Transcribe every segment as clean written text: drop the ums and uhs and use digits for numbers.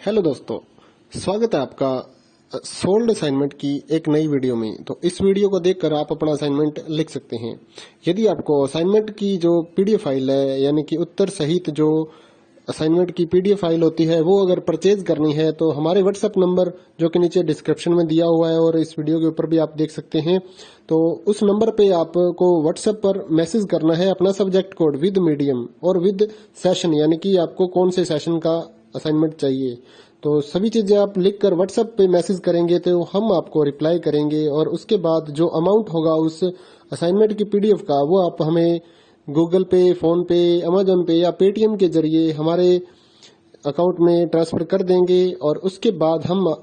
Hello दोस्तों, स्वागत है आपका सोल्ड असाइनमेंट की एक नई वीडियो में। तो इस वीडियो को देखकर आप अपना असाइनमेंट लिख सकते हैं। यदि आपको असाइनमेंट की जो पीडीएफ फाइल है, यानी कि उत्तर सहित जो असाइनमेंट की पीडीएफ फाइल होती है, वो अगर परचेज करनी है तो हमारे व्हाट्सएप नंबर जो कि नीचे डिस्क्रिप्शन में दिया हुआ है और इस वीडियो के ऊपर भी आप देख सकते हैं, तो उस नंबर पे आपको व्हाट्सएप पर मैसेज करना है अपना सब्जेक्ट कोड विद मीडियम और विद सेशन, यानी कि आपको कौन से सेशन का असाइनमेंट चाहिए। तो सभी चीजें आप लिखकर व्हाट्सएप पे मैसेज करेंगे तो हम आपको रिप्लाई करेंगे और उसके बाद जो अमाउंट होगा उस असाइनमेंट की पीडीएफ का, वो आप हमें गूगल पे, फोन पे, अमेजोन पे या पेटीएम के जरिए हमारे अकाउंट में ट्रांसफर कर देंगे। और उसके बाद हम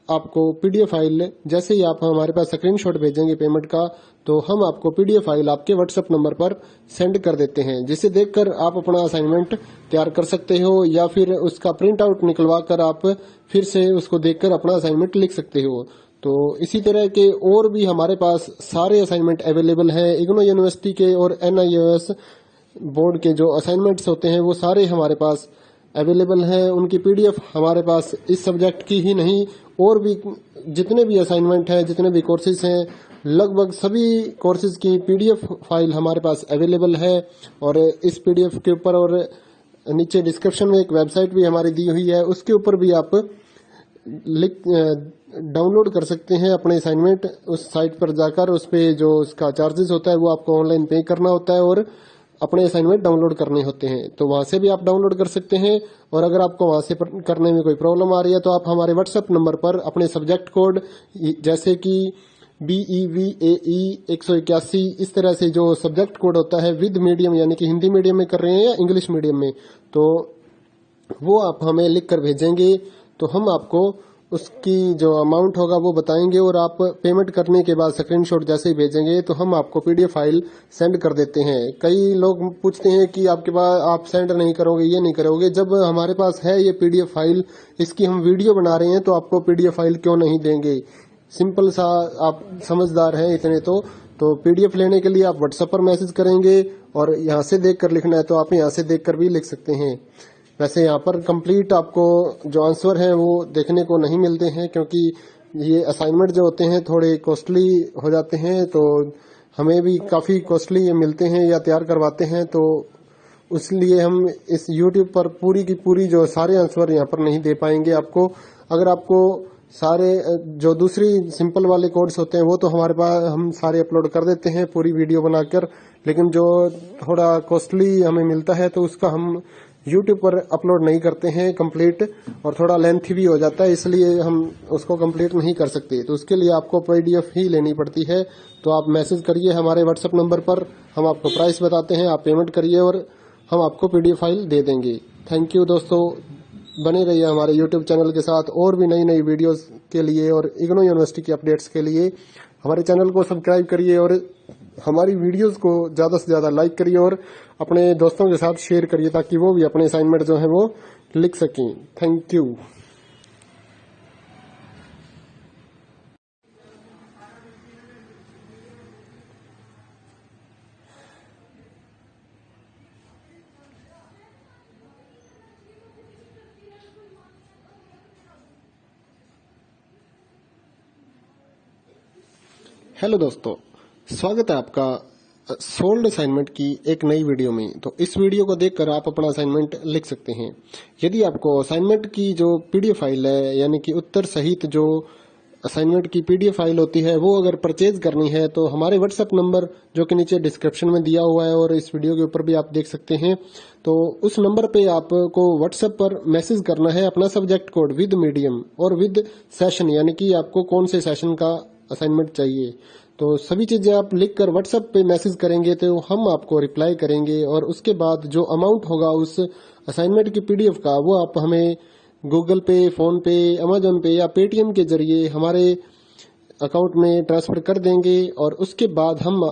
आपको पीडीएफ फाइल, जैसे ही आप हमारे पास स्क्रीनशॉट भेजेंगे पेमेंट का, तो हम आपको पीडीएफ फाइल आपके व्हाट्सएप नंबर पर सेंड कर देते हैं, जिसे देखकर आप अपना असाइनमेंट तैयार कर सकते हो या फिर उसका प्रिंट आउट निकलवा कर आप फिर से उसको देखकर अपना असाइनमेंट लिख सकते हो। तो इसी तरह के और भी हमारे पास सारे असाइनमेंट अवेलेबल हैं। इग्नो यूनिवर्सिटी के और NIOS बोर्ड के जो असाइनमेंट्स होते हैं वो सारे हमारे पास अवेलेबल हैं। उनकी पीडीएफ हमारे पास इस सब्जेक्ट की ही नहीं, और भी जितने भी असाइनमेंट हैं, जितने भी कोर्सेज हैं, लगभग सभी कोर्सेज की पीडीएफ फाइल हमारे पास अवेलेबल है। और इस पीडीएफ के ऊपर और नीचे डिस्क्रिप्शन में एक वेबसाइट भी हमारी दी हुई है, उसके ऊपर भी आप डाउनलोड कर सकते हैं अपने असाइनमेंट। उस साइट पर जाकर उस पे जो उसका चार्जेस होता है वो आपको ऑनलाइन पे करना होता है और अपने असाइनमेंट डाउनलोड करने होते हैं। तो वहां से भी आप डाउनलोड कर सकते हैं। और अगर आपको वहां से करने में कोई प्रॉब्लम आ रही है तो आप हमारे व्हाट्सएप नंबर पर अपने सब्जेक्ट कोड, जैसे कि BEVAE 181, इस तरह से जो सब्जेक्ट कोड होता है विद मीडियम, यानी कि हिंदी मीडियम में कर रहे हैं या इंग्लिश मीडियम में, तो वो आप हमें लिख कर भेजेंगे तो हम आपको उसकी जो अमाउंट होगा वो बताएंगे। और आप पेमेंट करने के बाद स्क्रीनशॉट जैसे ही भेजेंगे तो हम आपको पीडीएफ फाइल सेंड कर देते हैं। कई लोग पूछते हैं कि आपके पास आप सेंड नहीं करोगे, ये नहीं करोगे। जब हमारे पास है ये पीडीएफ फाइल, इसकी हम वीडियो बना रहे हैं, तो आपको पीडीएफ फाइल क्यों नहीं देंगे। सिंपल सा, आप समझदार हैं इतने तो पीडीएफ लेने के लिए आप व्हाट्सएप पर मैसेज करेंगे और यहाँ से देख कर लिखना है तो आप यहाँ से देख कर भी लिख सकते हैं। वैसे यहाँ पर कंप्लीट आपको जो आंसर है वो देखने को नहीं मिलते हैं, क्योंकि ये असाइनमेंट जो होते हैं थोड़े कॉस्टली हो जाते हैं, तो हमें भी काफी कॉस्टली ये मिलते हैं या तैयार करवाते हैं। तो इसलिए हम इस YouTube पर पूरी की पूरी जो सारे आंसर यहाँ पर नहीं दे पाएंगे आपको। अगर आपको सारे जो दूसरी सिंपल वाले कोड्स होते हैं वो तो हमारे पास हम सारे अपलोड कर देते हैं पूरी वीडियो बनाकर, लेकिन जो थोड़ा कॉस्टली हमें मिलता है तो उसका हम YouTube पर अपलोड नहीं करते हैं कंप्लीट, और थोड़ा लेंथी भी हो जाता है, इसलिए हम उसको कंप्लीट नहीं कर सकते। तो उसके लिए आपको पीडीएफ ही लेनी पड़ती है। तो आप मैसेज करिए हमारे व्हाट्सएप नंबर पर, हम आपको प्राइस बताते हैं, आप पेमेंट करिए और हम आपको पीडीएफ फाइल दे देंगे। थैंक यू दोस्तों, बने रहिए हमारे YouTube चैनल के साथ और भी नई नई वीडियोस के लिए और इग्नो यूनिवर्सिटी की अपडेट्स के लिए हमारे चैनल को सब्सक्राइब करिए और हमारी वीडियोस को ज्यादा से ज्यादा लाइक करिए और अपने दोस्तों के साथ शेयर करिए, ताकि वो भी अपने असाइनमेंट जो है वो लिख सकें। Thank you. हेलो दोस्तों, स्वागत है आपका सोल्ड असाइनमेंट की एक नई वीडियो में। तो इस वीडियो को देखकर आप अपना असाइनमेंट लिख सकते हैं। यदि आपको असाइनमेंट की जो पीडीएफ फाइल है, यानी कि उत्तर सहित जो असाइनमेंट की पीडीएफ फाइल होती है, वो अगर परचेज करनी है तो हमारे व्हाट्सएप नंबर जो कि नीचे डिस्क्रिप्शन में दिया हुआ है और इस वीडियो के ऊपर भी आप देख सकते हैं, तो उस नंबर पे आपको व्हाट्सएप पर मैसेज करना है अपना सब्जेक्ट कोड विद मीडियम और विद सेशन, यानी कि आपको कौन से सेशन का असाइनमेंट चाहिए। तो सभी चीजें आप लिखकर व्हाट्सएप पे मैसेज करेंगे तो हम आपको रिप्लाई करेंगे और उसके बाद जो अमाउंट होगा उस असाइनमेंट की पीडीएफ का, वो आप हमें गूगल पे, फोन पे, अमेजोन पे या पेटीएम के जरिए हमारे अकाउंट में ट्रांसफर कर देंगे। और उसके बाद हम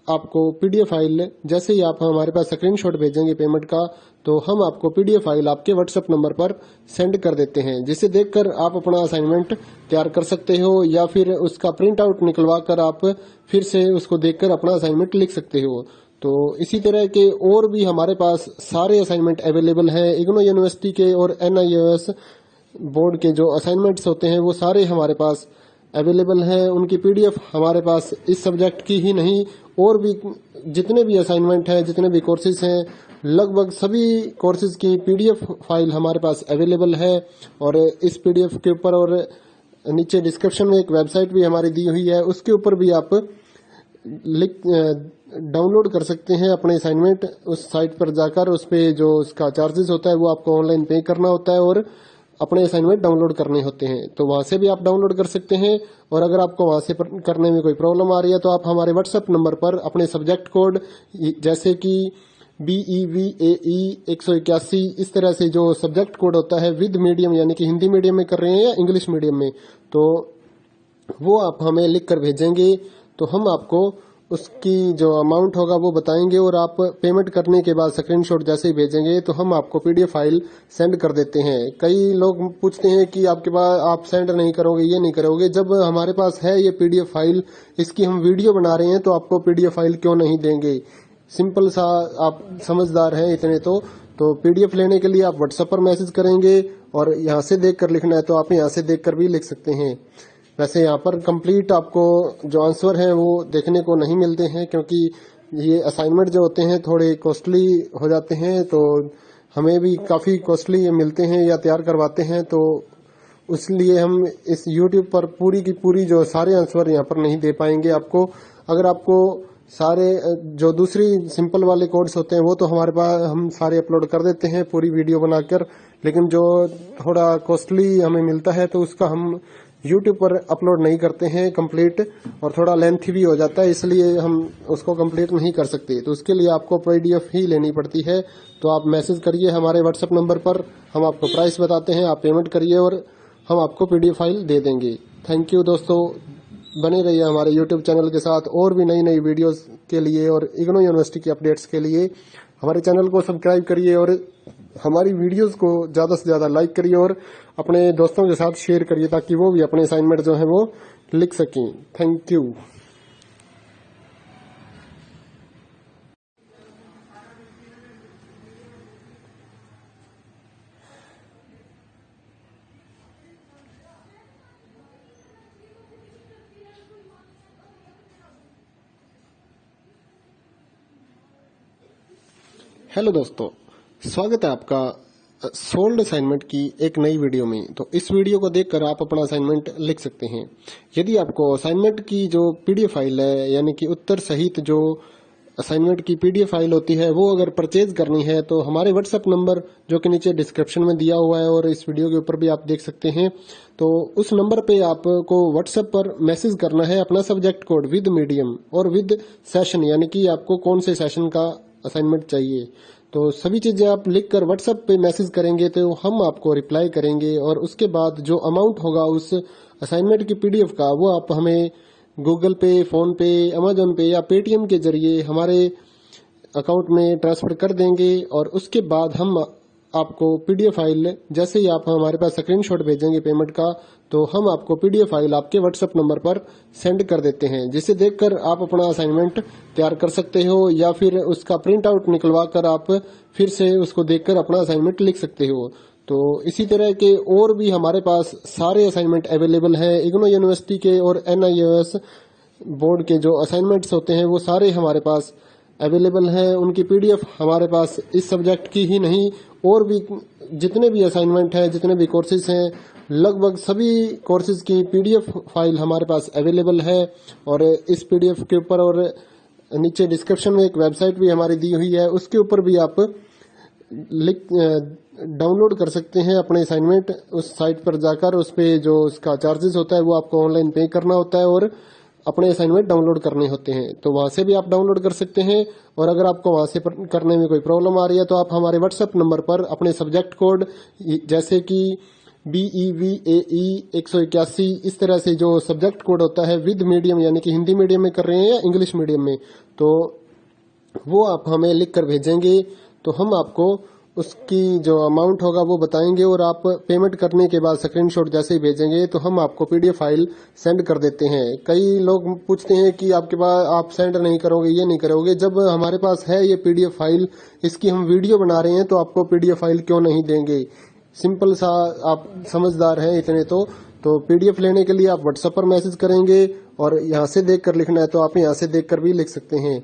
आपको पीडीएफ फाइल, जैसे ही आप हमारे पास स्क्रीनशॉट भेजेंगे पेमेंट का, तो हम आपको पीडीएफ फाइल आपके व्हाट्सएप नंबर पर सेंड कर देते हैं, जिसे देखकर आप अपना असाइनमेंट तैयार कर सकते हो या फिर उसका प्रिंट आउट निकलवा कर आप फिर से उसको देखकर अपना असाइनमेंट लिख सकते हो। तो इसी तरह के और भी हमारे पास सारे असाइनमेंट अवेलेबल हैं। इग्नो यूनिवर्सिटी के और NIOS बोर्ड के जो असाइनमेंट्स होते हैं वो सारे हमारे पास अवेलेबल है। उनकी पीडीएफ हमारे पास इस सब्जेक्ट की ही नहीं और भी जितने भी असाइनमेंट हैं, जितने भी कोर्सेज हैं, लगभग सभी कोर्सेज की पीडीएफ फाइल हमारे पास अवेलेबल है। और इस पीडीएफ के ऊपर और नीचे डिस्क्रिप्शन में एक वेबसाइट भी हमारी दी हुई है, उसके ऊपर भी आप लिख डाउनलोड कर सकते हैं अपने असाइनमेंट। उस साइट पर जाकर उस पे जो उसका चार्जेस होता है वो आपको ऑनलाइन पे करना होता है और अपने असाइनमेंट डाउनलोड करने होते हैं, तो वहां से भी आप डाउनलोड कर सकते हैं। और अगर आपको वहां से करने में कोई प्रॉब्लम आ रही है तो आप हमारे व्हाट्सएप नंबर पर अपने सब्जेक्ट कोड जैसे कि BEVAE 181 इस तरह से जो सब्जेक्ट कोड होता है विद मीडियम यानी कि हिंदी मीडियम में कर रहे हैं या इंग्लिश मीडियम में, तो वो आप हमें लिख कर भेजेंगे तो हम आपको उसकी जो अमाउंट होगा वो बताएंगे और आप पेमेंट करने के बाद स्क्रीनशॉट जैसे ही भेजेंगे तो हम आपको पीडीएफ फाइल सेंड कर देते हैं। कई लोग पूछते हैं कि आपके पास आप सेंड नहीं करोगे, ये नहीं करोगे। जब हमारे पास है ये पीडीएफ फाइल, इसकी हम वीडियो बना रहे हैं तो आपको पीडीएफ फाइल क्यों नहीं देंगे। सिंपल सा, आप समझदार हैं इतने तो पीडीएफ लेने के लिए आप व्हाट्सएप पर मैसेज करेंगे और यहाँ से देख कर लिखना है तो आप यहाँ से देख कर भी लिख सकते हैं। वैसे यहाँ पर कंप्लीट आपको जो आंसर है वो देखने को नहीं मिलते हैं क्योंकि ये असाइनमेंट जो होते हैं थोड़े कॉस्टली हो जाते हैं, तो हमें भी काफ़ी कॉस्टली मिलते हैं या तैयार करवाते हैं, तो इसलिए हम इस YouTube पर पूरी की पूरी जो सारे आंसर यहाँ पर नहीं दे पाएंगे आपको। अगर आपको सारे जो दूसरी सिंपल वाले कोड्स होते हैं वो तो हमारे पास हम सारे अपलोड कर देते हैं पूरी वीडियो बनाकर, लेकिन जो थोड़ा कॉस्टली हमें मिलता है तो उसका हम YouTube पर अपलोड नहीं करते हैं कंप्लीट, और थोड़ा लेंथी भी हो जाता है इसलिए हम उसको कंप्लीट नहीं कर सकते। तो उसके लिए आपको पीडीएफ ही लेनी पड़ती है। तो आप मैसेज करिए हमारे व्हाट्सएप नंबर पर, हम आपको प्राइस बताते हैं, आप पेमेंट करिए और हम आपको पीडीएफ फाइल दे देंगे। थैंक यू दोस्तों, बने रहिए हमारे यूट्यूब चैनल के साथ और भी नई नई वीडियोस के लिए और इग्नू यूनिवर्सिटी की अपडेट्स के लिए हमारे चैनल को सब्सक्राइब करिए और हमारी वीडियोस को ज़्यादा से ज़्यादा लाइक करिए और अपने दोस्तों के साथ शेयर करिए ताकि वो भी अपने असाइनमेंट जो है वो लिख सकें। Thank you. हेलो दोस्तों, स्वागत है आपका सोल्ड असाइनमेंट की एक नई वीडियो में। तो इस वीडियो को देखकर आप अपना असाइनमेंट लिख सकते हैं। यदि आपको असाइनमेंट की जो पीडीएफ फाइल है यानी कि उत्तर सहित जो असाइनमेंट की पीडीएफ फाइल होती है वो अगर परचेज करनी है तो हमारे व्हाट्सएप नंबर जो कि नीचे डिस्क्रिप्शन में दिया हुआ है और इस वीडियो के ऊपर भी आप देख सकते हैं, तो उस नंबर पे आपको व्हाट्सएप पर मैसेज करना है अपना सब्जेक्ट कोड विद मीडियम और विद सेशन, यानी कि आपको कौन से सेशन का असाइनमेंट चाहिए। तो सभी चीजें आप लिखकर व्हाट्सएप पे मैसेज करेंगे तो हम आपको रिप्लाई करेंगे और उसके बाद जो अमाउंट होगा उस असाइनमेंट की पीडीएफ का वो आप हमें गूगल पे, फोन पे, अमेजोन पे या पेटीएम के जरिए हमारे अकाउंट में ट्रांसफर कर देंगे। और उसके बाद हम आपको पीडीएफ फाइल जैसे ही आप हमारे पास स्क्रीनशॉट भेजेंगे पेमेंट का, तो हम आपको पीडीएफ फाइल आपके व्हाट्सएप नंबर पर सेंड कर देते हैं, जिसे देखकर आप अपना असाइनमेंट तैयार कर सकते हो या फिर उसका प्रिंट आउट निकलवा कर आप फिर से उसको देखकर अपना असाइनमेंट लिख सकते हो। तो इसी तरह के और भी हमारे पास सारे असाइनमेंट अवेलेबल हैं। इग्नू यूनिवर्सिटी के और NIOS बोर्ड के जो असाइनमेंट्स होते हैं वो सारे हमारे पास अवेलेबल है। उनकी पीडीएफ हमारे पास इस सब्जेक्ट की ही नहीं और भी जितने भी असाइनमेंट हैं, जितने भी कोर्सेज हैं, लगभग सभी कोर्सेज की पीडीएफ फाइल हमारे पास अवेलेबल है। और इस पीडीएफ के ऊपर और नीचे डिस्क्रिप्शन में एक वेबसाइट भी हमारी दी हुई है, उसके ऊपर भी आप डाउनलोड कर सकते हैं अपने असाइनमेंट। उस साइट पर जाकर उस पे जो उसका चार्जेस होता है वो आपको ऑनलाइन पे करना होता है और अपने असाइनमेंट डाउनलोड करने होते हैं, तो वहां से भी आप डाउनलोड कर सकते हैं। और अगर आपको वहां से करने में कोई प्रॉब्लम आ रही है तो आप हमारे व्हाट्सएप नंबर पर अपने सब्जेक्ट कोड जैसे कि BEVAE 181 इस तरह से जो सब्जेक्ट कोड होता है विद मीडियम यानी कि हिंदी मीडियम में कर रहे हैं या इंग्लिश मीडियम में, तो वो आप हमें लिख कर भेजेंगे तो हम आपको उसकी जो अमाउंट होगा वो बताएंगे और आप पेमेंट करने के बाद स्क्रीनशॉट जैसे ही भेजेंगे तो हम आपको पीडीएफ फाइल सेंड कर देते हैं। कई लोग पूछते हैं कि आपके पास आप सेंड नहीं करोगे, ये नहीं करोगे। जब हमारे पास है ये पीडीएफ फाइल, इसकी हम वीडियो बना रहे हैं तो आपको पीडीएफ फाइल क्यों नहीं देंगे। सिंपल सा, आप समझदार हैं इतने तो पीडीएफ लेने के लिए आप व्हाट्सएप पर मैसेज करेंगे और यहाँ से देखकर लिखना है तो आप यहाँ से देखकर भी लिख सकते हैं।